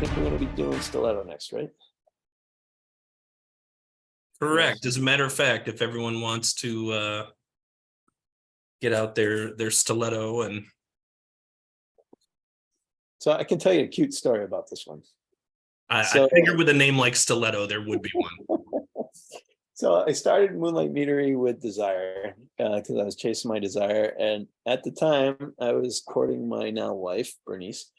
think we're going to be doing Stiletto next, right? Correct. As a matter of fact, if everyone wants to get out their Stiletto and So I can tell you a cute story about this one. I So- figure with a name like Stiletto, there would be one. So I started Moonlight Meadery with desire because I was chasing my desire, and at the time I was courting my now wife Bernice,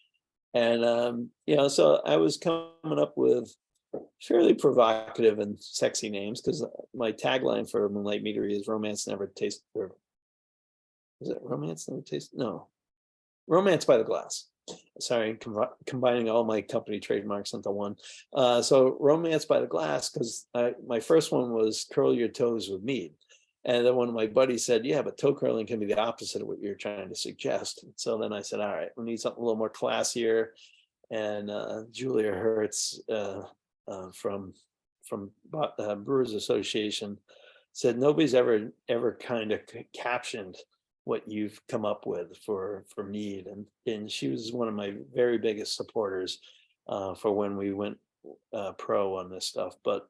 and so I was coming up with fairly provocative and sexy names because my tagline for Moonlight Meadery is "Romance never tastes." Is it romance never tastes? No, romance by the glass. Sorry, combining all my company trademarks into one. So romance by the glass, because my first one was curl your toes with mead. And then one of my buddies said, yeah, but toe curling can be the opposite of what you're trying to suggest. So then I said, all right, we need something a little more classier. And Julia Hertz from Brewers Association said, nobody's ever kind of captioned what you've come up with for Mead, and she was one of my very biggest supporters for when we went pro on this stuff. But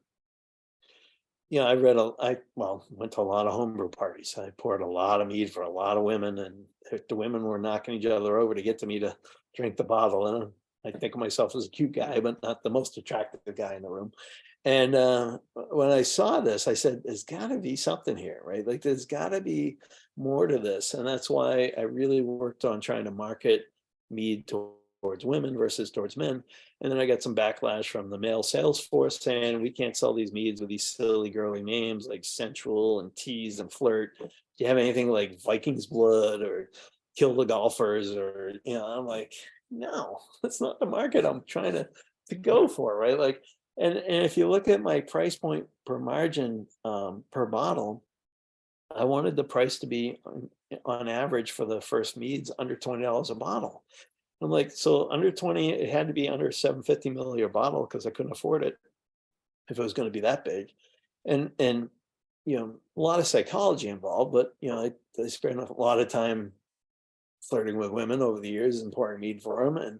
I went to a lot of homebrew parties. I poured a lot of mead for a lot of women, and the women were knocking each other over to get to me to drink the bottle. And I think of myself as a cute guy, but not the most attractive guy in the room. And when I saw this, I said, there's got to be something here, right? Like there's got to be more to this. And that's why I really worked on trying to market mead towards women versus towards men. And then I got some backlash from the male sales force saying, we can't sell these meads with these silly girly names like sensual and tease and flirt. Do you have anything like Viking's Blood or Kill the Golfers? Or, I'm like, no, that's not the market I'm trying to go for, right? Like, and if you look at my price point per margin per bottle, I wanted the price to be on average for the first meads under $20 a bottle. I'm like, so under 20, it had to be under 750 milliliter bottle because I couldn't afford it if it was going to be that big. And a lot of psychology involved, but I spent a lot of time flirting with women over the years and pouring mead for them, and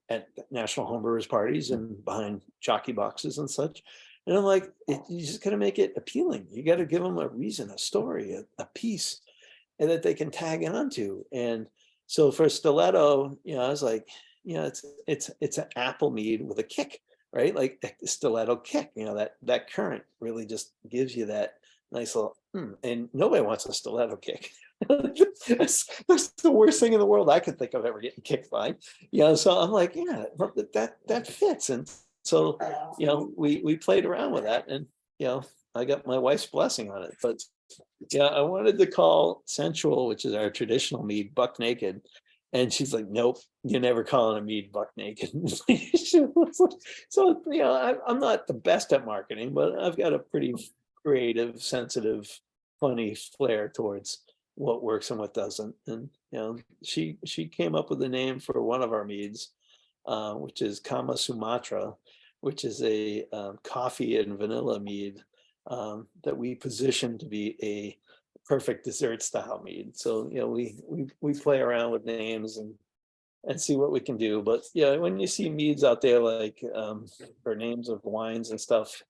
at national homebrewers parties and behind jockey boxes and such. And I'm like, you just got to make it appealing. You got to give them a reason, a story, a piece, and that they can tag onto. And so for Stiletto, I was like, it's an apple mead with a kick, right? Like the Stiletto kick, that currant really just gives you that nice little, and nobody wants a Stiletto kick. that's the worst thing in the world I could think of ever getting kicked by. So I'm like, yeah, that fits. And so, we played around with that, and I got my wife's blessing on it. But I wanted to call sensual, which is our traditional mead, buck naked. And she's like, nope, you're never calling a mead buck naked. So, I'm not the best at marketing, but I've got a pretty creative, sensitive, funny flair towards what works and what doesn't. And she came up with a name for one of our meads, which is Kama Sumatra, which is a coffee and vanilla mead that we position to be a perfect dessert style mead. So we play around with names and see what we can do. But when you see meads out there like or names of wines and stuff,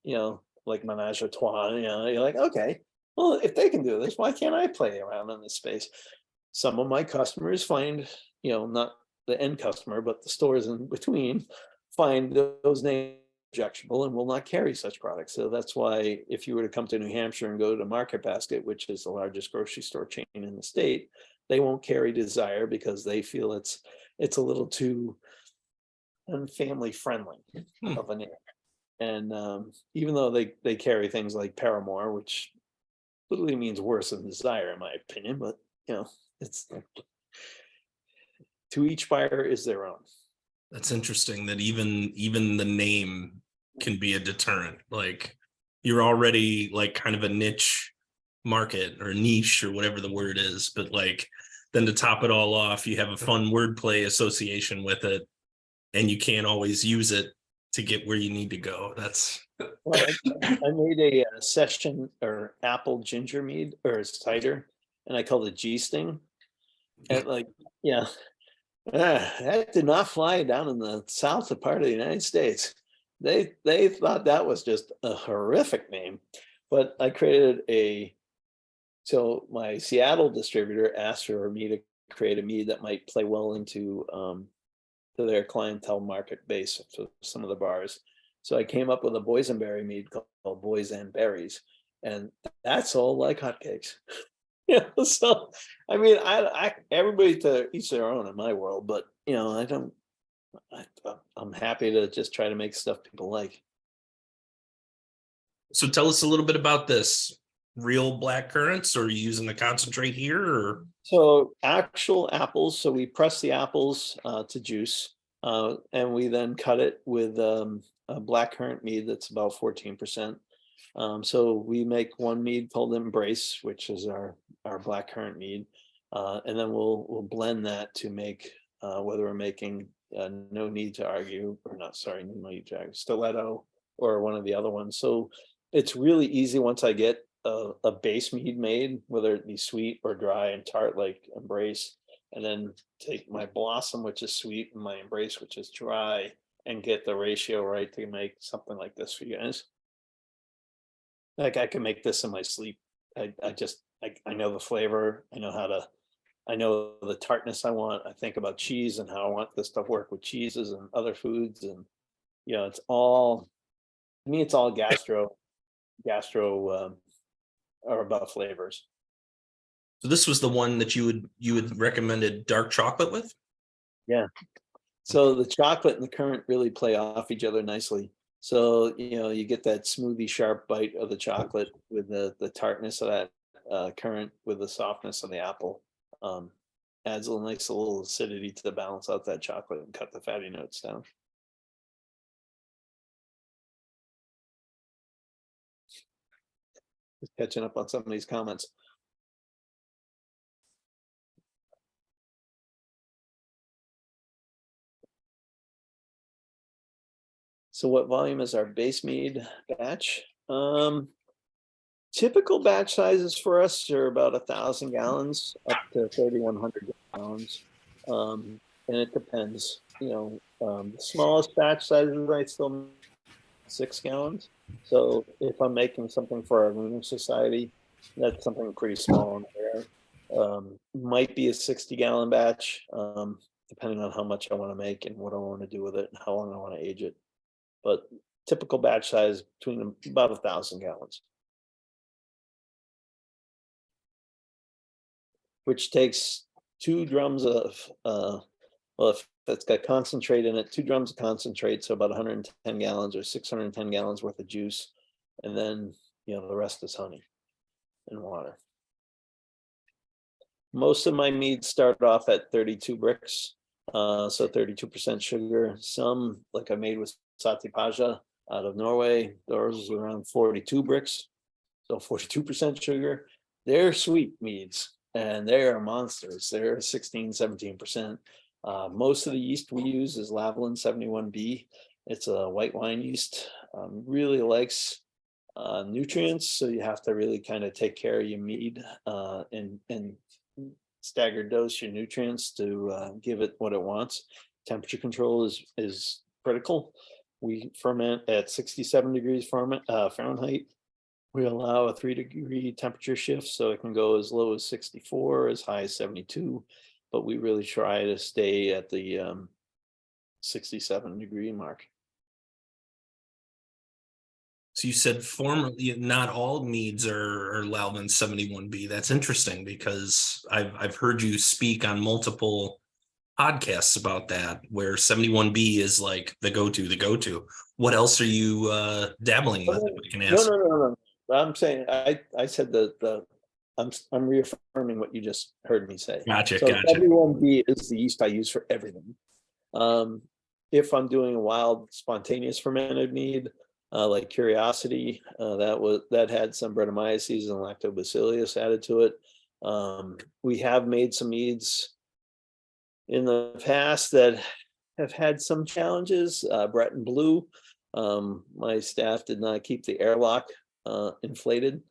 like Menage a Trois, you're like, okay, well, if they can do this, why can't I play around in this space? Some of my customers find, not the end customer, but the stores in between find those names objectionable and will not carry such products. So that's why if you were to come to New Hampshire and go to Market Basket, which is the largest grocery store chain in the state, they won't carry Desire because they feel it's a little too unfamily friendly of a name. And even though they carry things like Paramore, which literally means worse than Desire, in my opinion, but it's to each buyer is their own. That's interesting that even the name can be a deterrent. Like you're already like kind of a niche market or niche or whatever the word is, but like then to top it all off, you have a fun wordplay association with it, and you can't always use it to get where you need to go. That's well, I made a session or apple ginger mead or cider, and I called it G Sting. And like, That did not fly down in the south part of the United States. They thought that was just a horrific name, but I created a. So my Seattle distributor asked for me to create a mead that might play well into to their clientele market base for some of the bars. So I came up with a boysenberry mead called Boys and Berries, and that's all like hotcakes. Yeah, so I mean, I everybody to each their own in my world, but I don't. I'm happy to just try to make stuff people like. So tell us a little bit about this. Real black currants, or are you using the concentrate here? Or So actual apples. So we press the apples to juice, and we then cut it with a black currant mead that's about 14%. So we make one mead called Embrace, which is our black currant mead, and then we'll blend that to make whether we're making No Need to Argue, or not, sorry, No Need to Argue, Stiletto, or one of the other ones. So it's really easy once I get a base mead made, whether it be sweet or dry and tart like Embrace, and then take my Blossom, which is sweet, and my Embrace, which is dry, and get the ratio right to make something like this for you guys. Like I can make this in my sleep. I know the flavor. I know the tartness I want. I think about cheese and how I want this to work with cheeses and other foods. And it's all, to me, it's all gastro or about flavors. so this was the one that you had recommended dark chocolate with? Yeah. So the chocolate and the currant really play off each other nicely. So you get that smoothie sharp bite of the chocolate with the tartness of that currant with the softness of the apple. Um, Adds a nice little acidity to balance out that chocolate and cut the fatty notes down. Just catching up on some of these comments. So what volume is our base mead batch? Typical batch sizes for us are about 1,000 gallons up to 3,100 gallons. And it depends, the smallest batch sizes I still make 6 gallons. So if I'm making something for our lunar society, that's something pretty small in there. Might be a 60-gallon batch, depending on how much I want to make and what I want to do with it and how long I want to age it. But typical batch size between about 1,000 gallons. Which takes 2 drums of, well, if that's got concentrate in it, 2 drums of concentrate, so about 110 gallons or 610 gallons worth of juice. And then, the rest is honey and water. Most of my meads start off at 32 bricks, so 32% sugar. Some, like I made with Satipaja out of Norway, those are around 42 bricks, so 42% sugar. They're sweet meads, and they are monsters. They're 16, 17%. Most of the yeast we use is Lavalin 71B. It's a white wine yeast. Really likes nutrients, so you have to really kind of take care of your mead and staggered dose your nutrients to give it what it wants. Temperature control is critical. We ferment at 67 degrees Fahrenheit. We allow a 3-degree temperature shift, so it can go as low as 64, as high as 72, but we really try to stay at the 67-degree mark. So you said formerly not all meads are Lalvin 71B. That's interesting because I've heard you speak on multiple podcasts about that, where 71B is like the go-to. What else are you dabbling with, if I can ask? No. I'm saying I said I'm reaffirming what you just heard me say. Gotcha. So 71B is the yeast I use for everything. If I'm doing a wild spontaneous fermented mead, like Curiosity, that had some Brettanomyces and Lactobacillus added to it. We have made some meads in the past that have had some challenges. Brett and Blue, my staff did not keep the airlock inflated,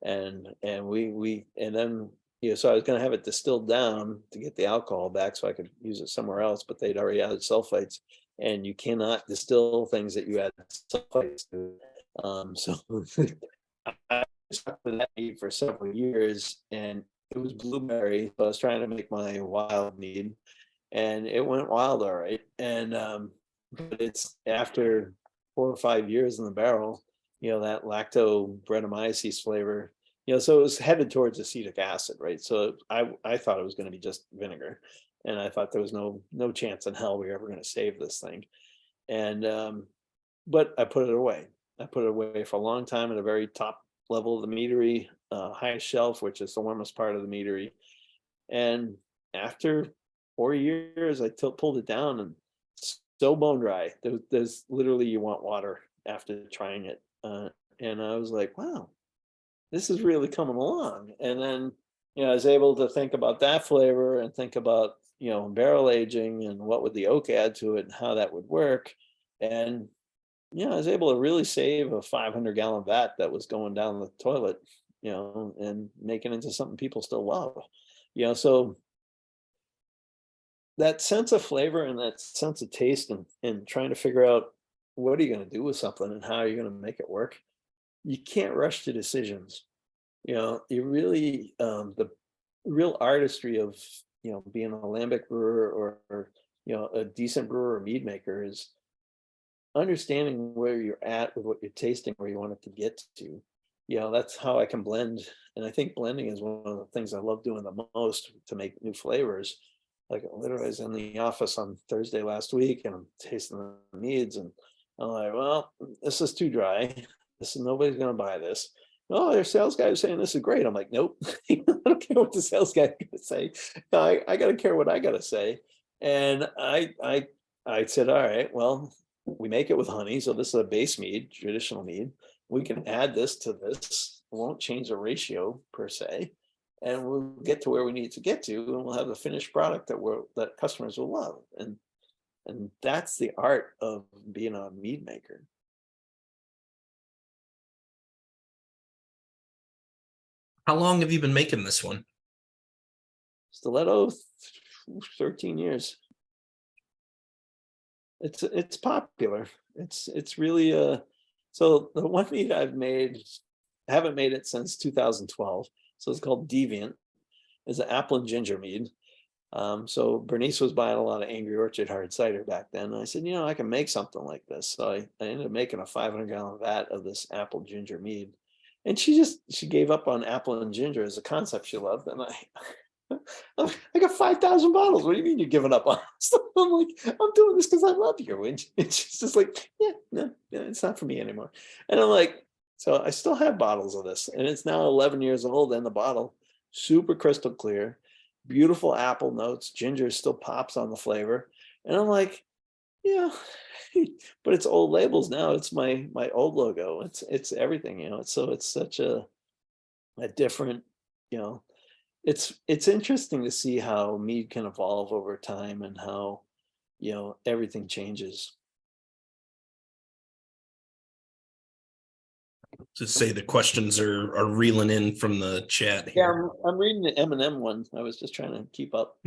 and then so I was going to have it distilled down to get the alcohol back so I could use it somewhere else, but they'd already added sulfites, and you cannot distill things that you add sulfites to. So I stuck with that mead for several years, and it was blueberry. So I was trying to make my wild mead, and it went wild all right. And but it's after 4 or 5 years in the barrel, that lactobrettanomyces flavor, so it was headed towards acetic acid, right? So I thought it was going to be just vinegar, and I thought there was no chance in hell we were ever going to save this thing. And but I put it away. I put it away for a long time at a very top level of the meadery, highest shelf, which is the warmest part of the meadery. And after 4 years, I pulled it down, and so bone dry. There's literally, you want water after trying it. And I was like, wow, this is really coming along. And then, I was able to think about that flavor and think about, barrel aging and what would the oak add to it and how that would work. And, I was able to really save a 500-gallon vat that was going down the toilet, and make it into something people still love. So that sense of flavor and that sense of taste, and trying to figure out what are you going to do with something and how are you going to make it work. You can't rush to decisions. You really, the real artistry of, being a lambic brewer or a decent brewer or mead maker is understanding where you're at with what you're tasting, where you want it to get to. That's how I can blend. And I think blending is one of the things I love doing the most to make new flavors. Like, literally, I was in the office on Thursday last week, and I'm tasting the meads, and I'm like, well, this is too dry. Nobody's going to buy this. Oh, their sales guy is saying this is great. I'm like, nope. I don't care what the sales guy is going to say. I got to care what I got to say. And I said, all right, well, we make it with honey. So this is a base mead, traditional mead. We can add this to this. It won't change the ratio per se. And we'll get to where we need to get to, and we'll have a finished product that customers will love. And that's the art of being a mead maker. How long have you been making this one? Stiletto, 13 years. It's popular. It's really so the one mead I've made, I haven't made it since 2012. So it's called Deviant. It's an apple and ginger mead. So Bernice was buying a lot of Angry Orchard hard cider back then. And I said, I can make something like this. So I ended up making a 500-gallon vat of this apple ginger mead. And she gave up on apple and ginger as a concept she loved. And I got 5,000 bottles. What do you mean you're giving up on stuff? I'm like, I'm doing this because I love you. And she's just like, no, it's not for me anymore. And I'm like, so I still have bottles of this, and it's now 11 years old, and the bottle, super crystal clear, beautiful apple notes, ginger still pops on the flavor. And I'm like, but it's old labels now. It's my old logo. It's everything, so it's such a different, it's interesting to see how mead can evolve over time and how, everything changes. To say the questions are reeling in from the chat Yeah, here. I'm reading the M&M one. I was just trying to keep up.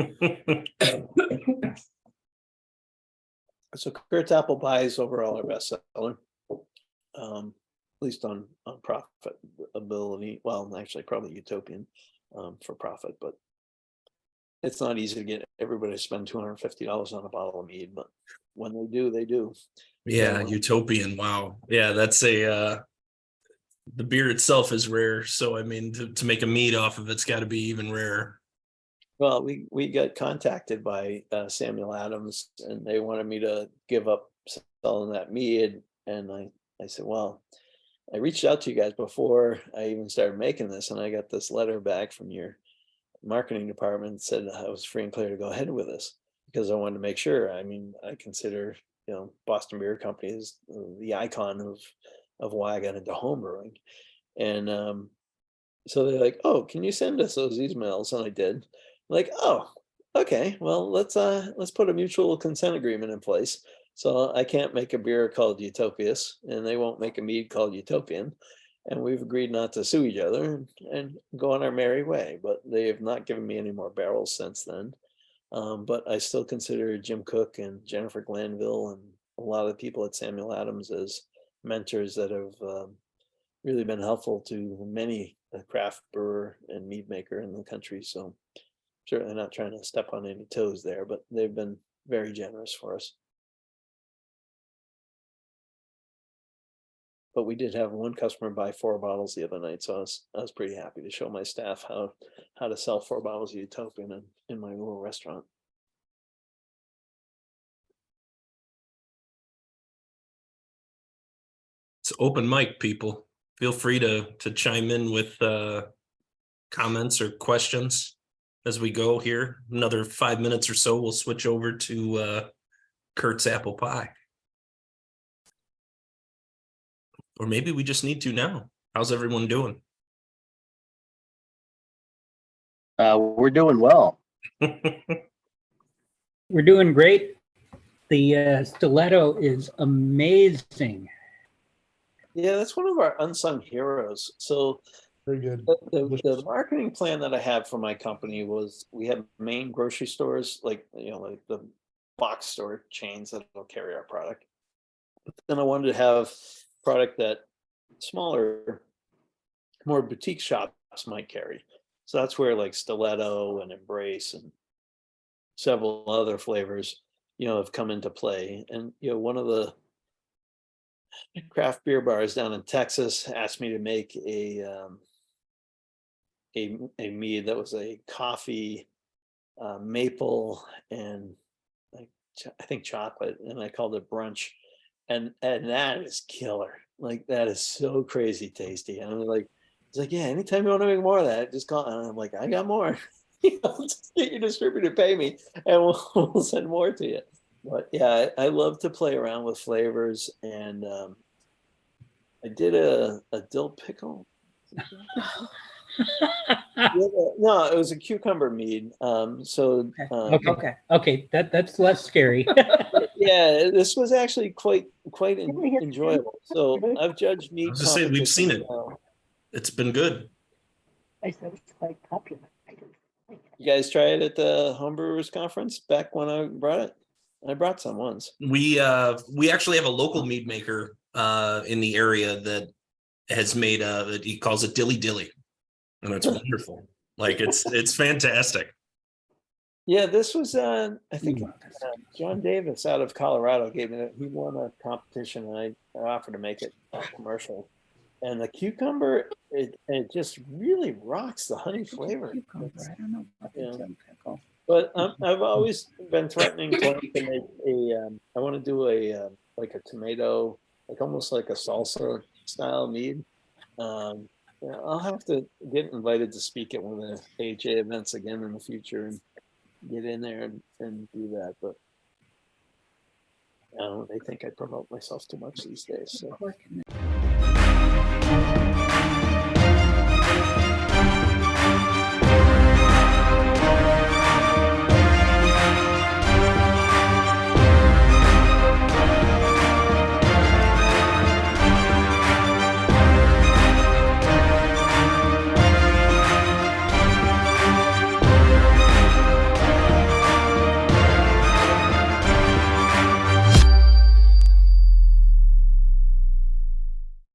So Kurt's apple pie is overall our bestseller, at least on profitability. Well, actually, probably Utopian for profit, but it's not easy to get everybody to spend $250 on a bottle of mead. But when they do, they do. Yeah, Utopian. Wow. Yeah, that's the beer itself is rare. So I mean, to make a mead off of it's got to be even rarer. Well, we got contacted by Samuel Adams, and they wanted me to give up selling that mead. And I said, well, I reached out to you guys before I even started making this, and I got this letter back from your marketing department that said I was free and clear to go ahead with this, because I wanted to make sure. I mean, I consider, Boston Beer Company is the icon of why I got into home brewing. And so they're like, oh, can you send us those emails? And I did. Like, oh, okay, well, let's put a mutual consent agreement in place. So I can't make a beer called Utopias, and they won't make a mead called Utopian. and we've agreed not to sue each other and go on our merry way. But they have not given me any more barrels since then. But I still consider Jim Cook and Jennifer Glanville and a lot of the people at Samuel Adams as mentors that have really been helpful to many a craft brewer and mead maker in the country. So certainly not trying to step on any toes there, but they've been very generous for us. But we did have one customer buy 4 bottles the other night, so I was pretty happy to show my staff how to sell 4 bottles of Utopian in my little restaurant. It's open mic, people. Feel free to chime in with comments or questions as we go here. Another 5 minutes or so, we'll switch over to Kurt's apple pie. Or maybe we just need to now. How's everyone doing? We're doing well. We're doing great. The Stiletto is amazing. Yeah, that's one of our unsung heroes. So Very good. the marketing plan that I had for my company was we had main grocery stores, like like the box store chains that will carry our product. But then I wanted to have product that smaller, more boutique shops might carry. So that's where like Stiletto and Embrace and several other flavors, have come into play. And one of the craft beer bars down in Texas asked me to make a mead that was a coffee, maple, and I think chocolate, and I called it brunch, and that is killer. Like that is so crazy tasty. And I'm like, it's like, yeah, anytime you want to make more of that, just call. And I'm like, I got more. Just get your distributor, pay me, and we'll send more to you. But yeah, I love to play around with flavors, and I did a dill pickle. No, it was a cucumber mead. Okay, that's less scary. Yeah, this was actually quite enjoyable. So I've judged mead. I was just saying, we've seen it. now. It's been good. I said it's quite popular. You guys try it at the Homebrewers Conference back when I brought it? I brought some once. We actually have a local mead maker in the area that has made he calls it Dilly Dilly, and it's wonderful. Like it's fantastic. Yeah, this was I think John Davis out of Colorado gave me that. He won a competition, and I offered to make it commercial. And the cucumber, it just really rocks the honey flavor. Cucumber, I don't know about the dill pickle. But I've always been threatening to make I want to do like a tomato, like almost like a salsa style mead. I'll have to get invited to speak at one of the AHA events again in the future and get in there and do that. But I don't know, they think I promote myself too much these days. So.